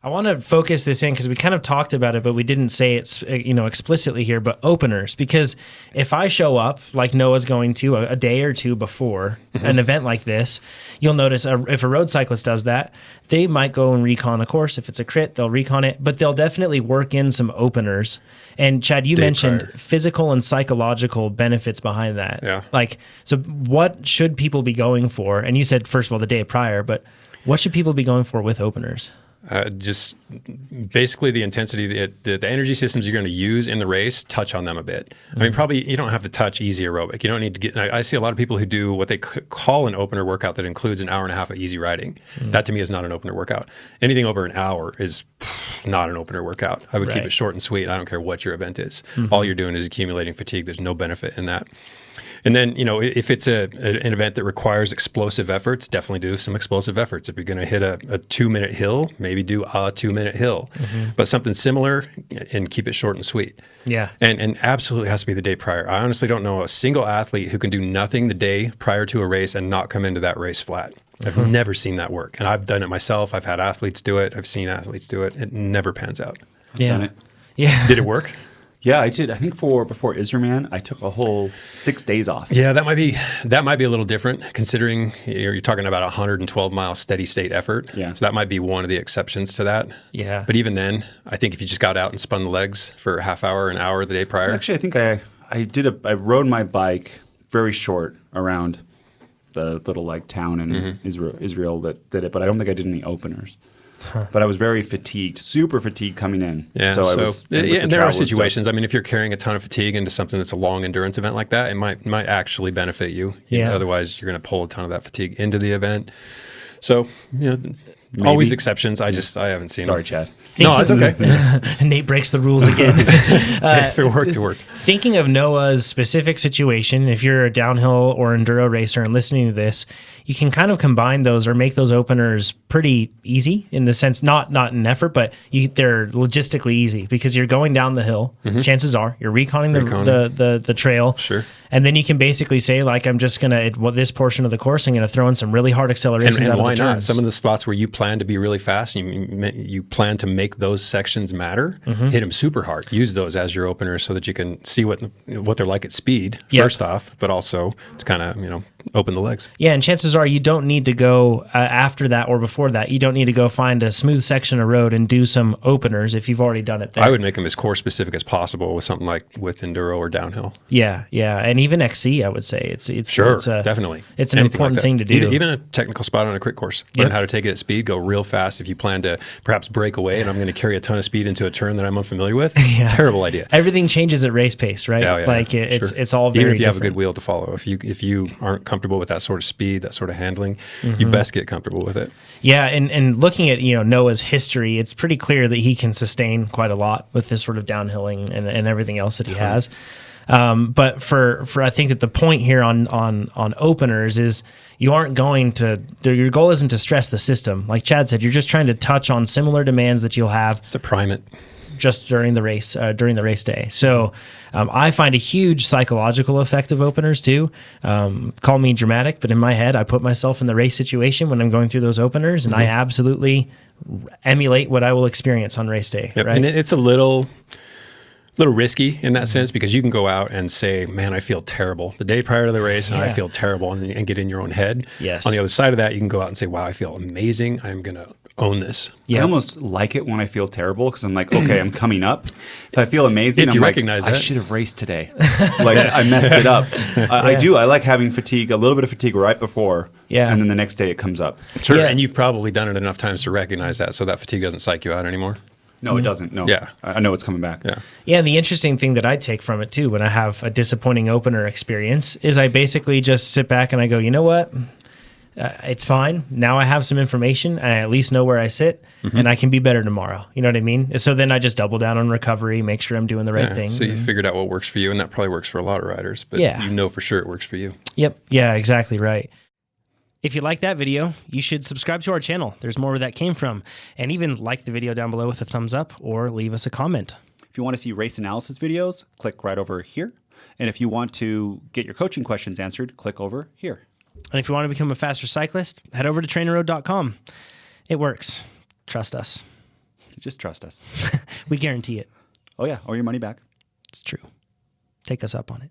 I want to focus this in because we kind of talked about it, but we didn't say it, explicitly here. But openers, because if I show up like Noah's going to a day or two before an event like this, you'll notice if a road cyclist does that, they might go and recon a course. If it's a crit, they'll recon it, but they'll definitely work in some openers. And Chad, you mentioned physical and psychological benefits behind that. Yeah. Like, so what should people be going for? And you said, first of all, the day prior, but what should people be going for with openers? Just basically the intensity, the energy systems you're going to use in the race, touch on them a bit. I mean, probably you don't have to touch easy aerobic. You don't need to get, I see a lot of people who do what they call an opener workout that includes an hour and a half of easy riding. That to me is not an opener workout. Anything over an hour is not an opener workout. I would keep it short and sweet. I don't care what your event is. All you're doing is accumulating fatigue. There's no benefit in that. And then, if it's an event that requires explosive efforts, definitely do some explosive efforts. If you're going to hit a 2-minute hill, maybe do a 2-minute hill, but something similar and keep it short and sweet. Yeah. And absolutely has to be the day prior. I honestly don't know a single athlete who can do nothing the day prior to a race and not come into that race flat. I've never seen that work. And I've done it myself. I've had athletes do it. I've seen athletes do it. It never pans out. Yeah. Yeah. Did it work? Yeah, I did. I think before Israel, I took a whole 6 days off. Yeah, that might be a little different considering you're talking about a 112-mile steady state effort. Yeah. So that might be one of the exceptions to that. Yeah. But even then, I think if you just got out and spun the legs for a half hour, an hour the day prior. Actually, I think I rode my bike very short around the little town in Israel that did it, but I don't think I did any openers. But I was very fatigued, super fatigued coming in. Yeah, so I was. And there are situations. I mean, if you're carrying a ton of fatigue into something that's a long endurance event like that, it might actually benefit you. Yeah. Otherwise, you're going to pull a ton of that fatigue into the event. So, always exceptions. I haven't seen Sorry, them. Chad. No, it's okay. Nate breaks the rules again. If it worked, it worked. Thinking of Noah's specific situation, if you're a downhill or enduro racer and listening to this, you can kind of combine those or make those openers pretty easy in the sense, not in effort, but they're logistically easy because you're going down the hill. Chances are you're reconning the trail. Sure. And then you can basically say, like, I'm just going to, this portion of the course, I'm going to throw in some really hard accelerations and out why of the not? turns. Some of the spots where you plan to be really fast, you plan to make those sections matter, hit them super hard. Use those as your openers so that you can see what they're like at speed, first off, but also to kind of, open the legs. Yeah, and chances are you don't need to go after that or before that. You don't need to go find a smooth section of road and do some openers if you've already done it there. I would make them as course specific as possible with something like with enduro or downhill. Yeah, and even XC, I would say it's definitely. It's an important thing to do. Even a technical spot on a quick course. Learn how to take it at speed. Go real fast. If you plan to perhaps break away, and I'm going to carry a ton of speed into a turn that I'm unfamiliar with, terrible idea. Everything changes at race pace, right? It's all very even if you different. have a good wheel to follow. If you aren't comfortable with that sort of speed, that sort of handling, you best get comfortable with it. Yeah, and looking at Noah's history, it's pretty clear that he can sustain quite a lot with this sort of downhilling and everything else that he has. But for I think that the point here on openers is you aren't going to, your goal isn't to stress the system. Like Chad said, you're just trying to touch on similar demands that you'll have. It's to prime it. Just during the race day. So I find a huge psychological effect of openers too. Call me dramatic, but in my head, I put myself in the race situation when I'm going through those openers, and I absolutely emulate what I will experience on race day. Yep. Right? And it's a little risky in that sense because you can go out and say, man, I feel terrible the day prior to the race and I feel terrible and get in your own head. Yes. On the other side of that, you can go out and say, wow, I feel amazing. I'm going to own this. I almost like it when I feel terrible because I'm like, okay, I'm coming up. If I feel amazing, if you I'm recognize like, that. I should have raced today. Like I messed it up. I do. I like having fatigue, a little bit of fatigue right before. Yeah. And then the next day it comes up. Sure. Yeah. And you've probably done it enough times to recognize that so that fatigue doesn't psych you out anymore. No, it doesn't. No. Yeah. I know it's coming back. Yeah. Yeah, and the interesting thing that I take from it too when I have a disappointing opener experience is I basically just sit back and I go, you know what? It's fine. Now I have some information and I at least know where I sit and I can be better tomorrow. You know what I mean? So then I just double down on recovery, make sure I'm doing the right thing. So you figured out what works for you, and that probably works for a lot of riders, but you know for sure it works for you. Yep. Yeah, exactly right. If you like that video, you should subscribe to our channel. There's more where that came from. And even like the video down below with a thumbs up or leave us a comment. If you want to see race analysis videos, click right over here. And if you want to get your coaching questions answered, click over here. And if you want to become a faster cyclist, head over to TrainerRoad.com. It works. Trust us. Just trust us. We guarantee it. Oh yeah, or your money back. It's true. Take us up on it.